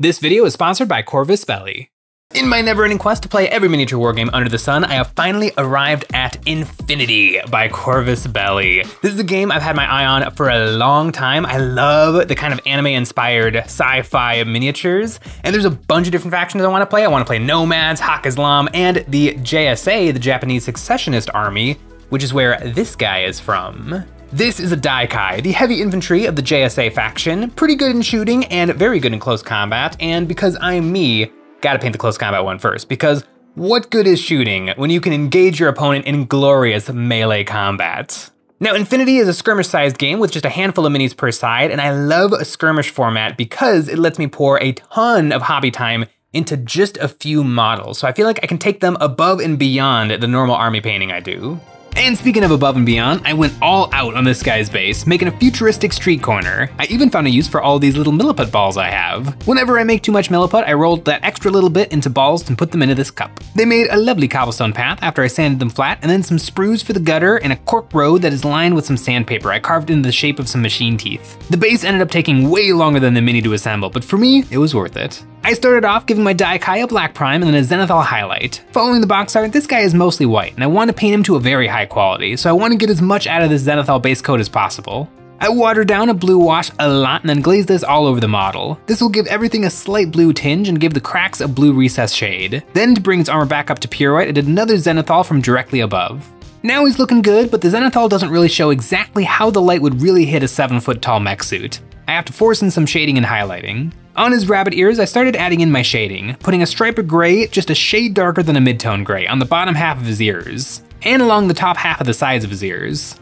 This video is sponsored by Corvus Belli. In my never-ending quest to play every miniature wargame under the sun, I have finally arrived at Infinity by Corvus Belli. This is a game I've had my eye on for a long time. I love the kind of anime-inspired sci-fi miniatures, and there's a bunch of different factions I want to play. I want to play Nomads, Hak Islam, and the JSA, the Japanese Successionist Army, which is where this guy is from. This is a Daikai, the heavy infantry of the JSA faction, pretty good in shooting and very good in close combat, and because I'm me, gotta paint the close combat one first, because what good is shooting when you can engage your opponent in glorious melee combat? Now, Infinity is a skirmish-sized game with just a handful of minis per side, and I love a skirmish format because it lets me pour a ton of hobby time into just a few models, so I feel like I can take them above and beyond the normal army painting I do. And speaking of above and beyond, I went all out on this guy's base, making a futuristic street corner. I even found a use for all these little milliput balls I have. Whenever I make too much milliput, I rolled that extra little bit into balls and put them into this cup. They made a lovely cobblestone path after I sanded them flat, and then some sprues for the gutter and a cork road that is lined with some sandpaper I carved into the shape of some machine teeth. The base ended up taking way longer than the mini to assemble, but for me, it was worth it. I started off giving my Daikai a black prime and then a zenithal highlight. Following the box art, this guy is mostly white, and I want to paint him to a very high quality, so I want to get as much out of this zenithal base coat as possible. I watered down a blue wash a lot and then glazed this all over the model. This will give everything a slight blue tinge and give the cracks a blue recessed shade. Then to bring his armor back up to pure white, I did another zenithal from directly above. Now he's looking good, but the zenithal doesn't really show exactly how the light would really hit a 7-foot tall mech suit. I have to force in some shading and highlighting. On his rabbit ears, I started adding in my shading, putting a stripe of gray just a shade darker than a mid-tone gray on the bottom half of his ears, and along the top half of the sides of his ears.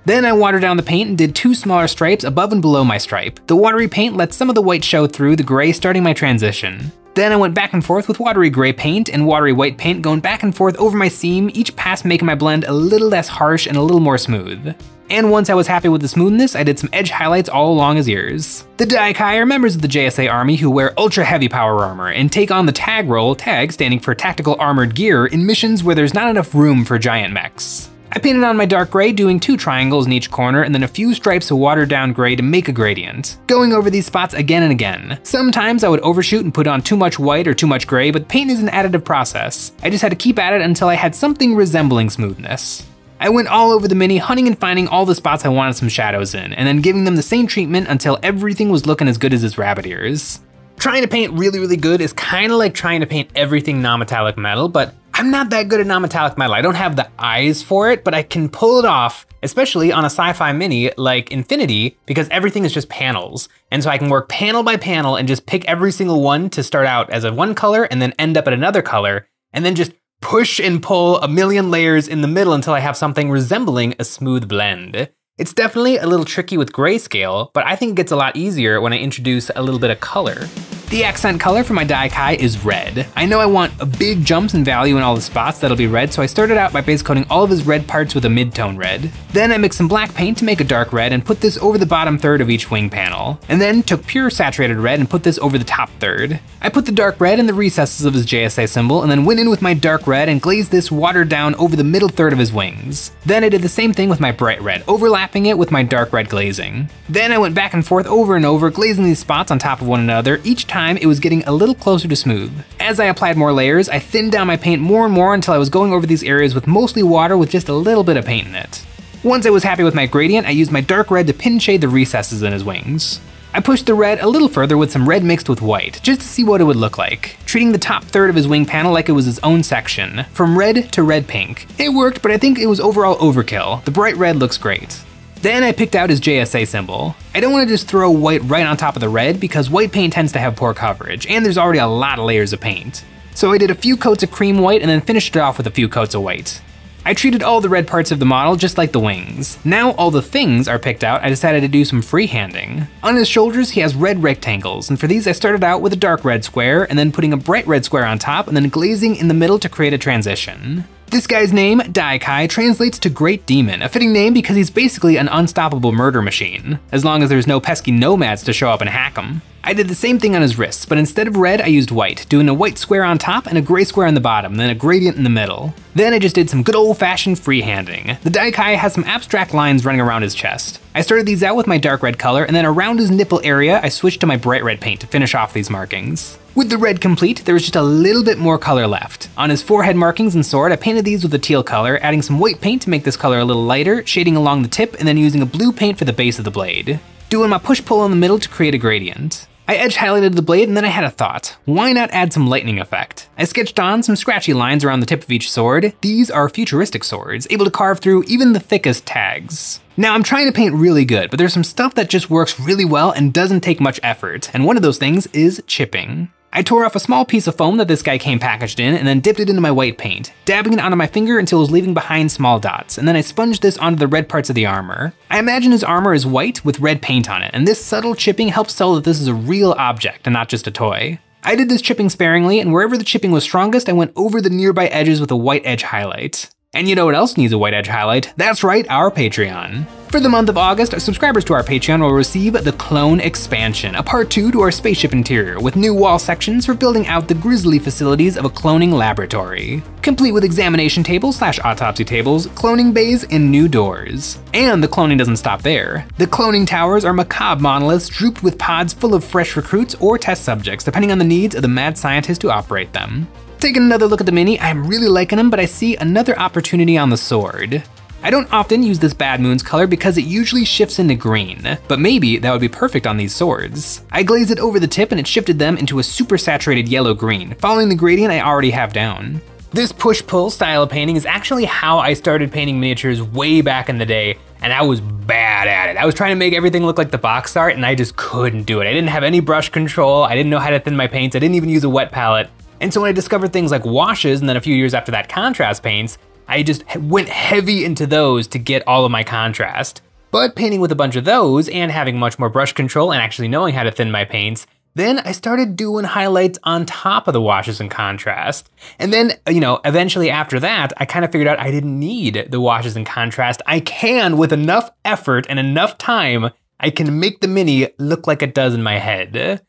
Then I watered down the paint and did 2 smaller stripes above and below my stripe. The watery paint lets some of the white show through the gray, starting my transition. Then I went back and forth with watery gray paint and watery white paint going back and forth over my seam, each pass making my blend a little less harsh and a little more smooth. And once I was happy with the smoothness, I did some edge highlights all along his ears. The Daikai are members of the JSA army who wear ultra heavy power armor and take on the tag role, tag standing for tactical armored gear, in missions where there's not enough room for giant mechs. I painted on my dark gray, doing 2 triangles in each corner and then a few stripes of watered down gray to make a gradient, going over these spots again and again. Sometimes I would overshoot and put on too much white or too much gray, but paint is an additive process. I just had to keep at it until I had something resembling smoothness. I went all over the mini, hunting and finding all the spots I wanted some shadows in, and then giving them the same treatment until everything was looking as good as his rabbit ears. Trying to paint really good is kind of like trying to paint everything non-metallic metal, but I'm not that good at non-metallic metal. I don't have the eyes for it, but I can pull it off, especially on a sci-fi mini like Infinity, because everything is just panels. And so I can work panel by panel and just pick every single one to start out as a one color and then end up at another color, and then just push and pull a million layers in the middle until I have something resembling a smooth blend. It's definitely a little tricky with grayscale, but I think it gets a lot easier when I introduce a little bit of color. The accent color for my Daikai is red. I know I want a big jumps in value in all the spots that'll be red, so I started out by base coating all of his red parts with a mid-tone red. Then I mixed some black paint to make a dark red and put this over the bottom third of each wing panel. And then took pure saturated red and put this over the top third. I put the dark red in the recesses of his JSA symbol and then went in with my dark red and glazed this watered down over the middle third of his wings. Then I did the same thing with my bright red, overlapping it with my dark red glazing. Then I went back and forth over and over, glazing these spots on top of one another. Each time it was getting a little closer to smooth. As I applied more layers, I thinned down my paint more and more until I was going over these areas with mostly water with just a little bit of paint in it. Once I was happy with my gradient, I used my dark red to pin shade the recesses in his wings. I pushed the red a little further with some red mixed with white, just to see what it would look like, treating the top third of his wing panel like it was his own section, from red to red pink. It worked, but I think it was overall overkill. The bright red looks great. Then I picked out his JSA symbol. I don't want to just throw white right on top of the red because white paint tends to have poor coverage, and there's already a lot of layers of paint. So I did a few coats of cream white and then finished it off with a few coats of white. I treated all the red parts of the model just like the wings. Now all the things are picked out, I decided to do some freehanding. On his shoulders he has red rectangles, and for these I started out with a dark red square and then putting a bright red square on top and then glazing in the middle to create a transition. This guy's name, Daikai, translates to Great Demon, a fitting name because he's basically an unstoppable murder machine, as long as there's no pesky nomads to show up and hack him. I did the same thing on his wrists, but instead of red, I used white, doing a white square on top and a gray square on the bottom, then a gradient in the middle. Then I just did some good old-fashioned freehanding. The Daikai has some abstract lines running around his chest. I started these out with my dark red color, and then around his nipple area, I switched to my bright red paint to finish off these markings. With the red complete, there was just a little bit more color left. On his forehead markings and sword, I painted these with a teal color, adding some white paint to make this color a little lighter, shading along the tip, and then using a blue paint for the base of the blade. Doing my push-pull in the middle to create a gradient. I edge highlighted the blade and then I had a thought. Why not add some lightning effect? I sketched on some scratchy lines around the tip of each sword. These are futuristic swords, able to carve through even the thickest tags. Now I'm trying to paint really good, but there's some stuff that just works really well and doesn't take much effort, and one of those things is chipping. I tore off a small piece of foam that this guy came packaged in and then dipped it into my white paint, dabbing it onto my finger until it was leaving behind small dots, and then I sponged this onto the red parts of the armor. I imagine his armor is white with red paint on it, and this subtle chipping helps tell that this is a real object and not just a toy. I did this chipping sparingly, and wherever the chipping was strongest, I went over the nearby edges with a white edge highlight. And you know what else needs a white edge highlight? That's right, our Patreon. For the month of August, subscribers to our Patreon will receive the Clone Expansion, a part 2 to our spaceship interior, with new wall sections for building out the grisly facilities of a cloning laboratory. Complete with examination tables / autopsy tables, cloning bays, and new doors. And the cloning doesn't stop there. The cloning towers are macabre monoliths drooped with pods full of fresh recruits or test subjects, depending on the needs of the mad scientist who operate them. Taking another look at the mini, I'm really liking him, but I see another opportunity on the sword. I don't often use this Bad Moons color because it usually shifts into green, but maybe that would be perfect on these swords. I glazed it over the tip and it shifted them into a super saturated yellow-green, following the gradient I already have down. This push-pull style of painting is actually how I started painting miniatures way back in the day, and I was bad at it. I was trying to make everything look like the box art and I just couldn't do it. I didn't have any brush control, I didn't know how to thin my paints, I didn't even use a wet palette. And so when I discovered things like washes, and then a few years after that contrast paints, I just went heavy into those to get all of my contrast. But painting with a bunch of those and having much more brush control and actually knowing how to thin my paints, then I started doing highlights on top of the washes and contrast. And then, eventually after that, I kind of figured out I didn't need the washes and contrast. I can, with enough effort and enough time, I can make the mini look like it does in my head.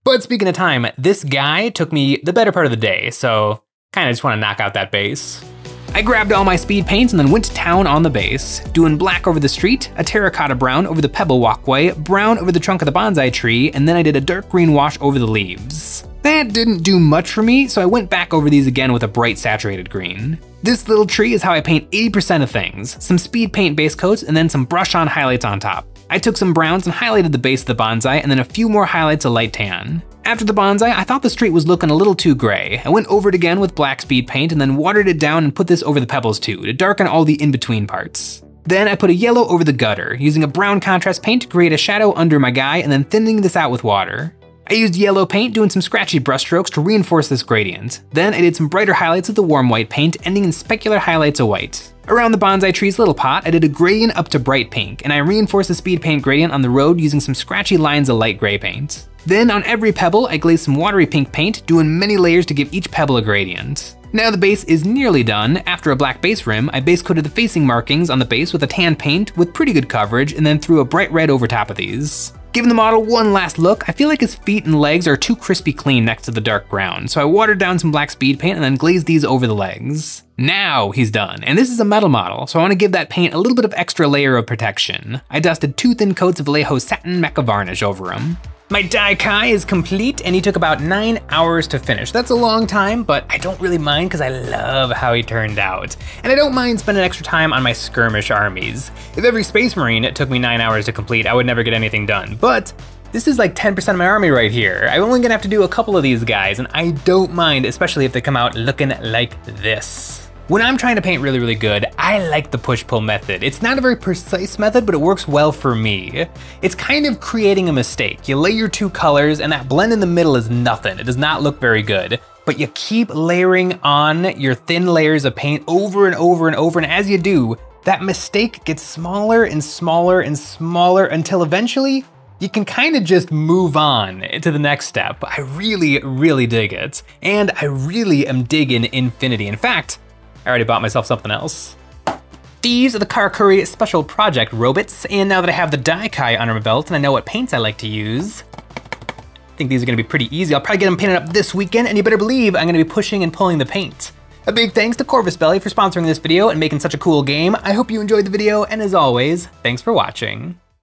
But speaking of time, this guy took me the better part of the day, so kind of just want to knock out that base. I grabbed all my speed paints and then went to town on the base, doing black over the street, a terracotta brown over the pebble walkway, brown over the trunk of the bonsai tree, and then I did a dark green wash over the leaves. That didn't do much for me, so I went back over these again with a bright saturated green. This little tree is how I paint 80% of things, some speed paint base coats and then some brush on highlights on top. I took some browns and highlighted the base of the bonsai and then a few more highlights of light tan. After the bonsai, I thought the street was looking a little too gray. I went over it again with black speed paint and then watered it down and put this over the pebbles too, to darken all the in-between parts. Then I put a yellow over the gutter, using a brown contrast paint to create a shadow under my guy and then thinning this out with water. I used yellow paint, doing some scratchy brush strokes to reinforce this gradient. Then I did some brighter highlights with the warm white paint, ending in specular highlights of white. Around the bonsai tree's little pot, I did a gradient up to bright pink, and I reinforced the speed paint gradient on the road using some scratchy lines of light gray paint. Then on every pebble, I glazed some watery pink paint, doing many layers to give each pebble a gradient. Now the base is nearly done. After a black base rim, I base coated the facing markings on the base with a tan paint with pretty good coverage, and then threw a bright red over top of these. Giving the model one last look, I feel like his feet and legs are too crispy clean next to the dark ground, so I watered down some black speed paint and then glazed these over the legs. Now he's done, and this is a metal model, so I want to give that paint a little bit of extra layer of protection. I dusted 2 thin coats of Vallejo satin mecha varnish over him. My Daikai is complete, and he took about 9 hours to finish. That's a long time, but I don't really mind because I love how he turned out. And I don't mind spending extra time on my skirmish armies. If every Space Marine took me 9 hours to complete, I would never get anything done. But this is like 10% of my army right here. I'm only gonna have to do a couple of these guys, and I don't mind, especially if they come out looking like this. When I'm trying to paint really, really good, I like the push-pull method. It's not a very precise method, but it works well for me. It's kind of creating a mistake. You lay your 2 colors and that blend in the middle is nothing. It does not look very good, but you keep layering on your thin layers of paint over and over and over, and as you do, that mistake gets smaller and smaller and smaller until eventually you can kind of just move on to the next step. I really, really dig it. And I really am digging Infinity. In fact, I already bought myself something else. These are the Karakuri Special Project robots, and now that I have the Daikai under my belt and I know what paints I like to use, think these are gonna be pretty easy. I'll probably get them painted up this weekend, and you better believe I'm gonna be pushing and pulling the paint. A big thanks to Corvus Belli for sponsoring this video and making such a cool game. I hope you enjoyed the video, and as always, thanks for watching.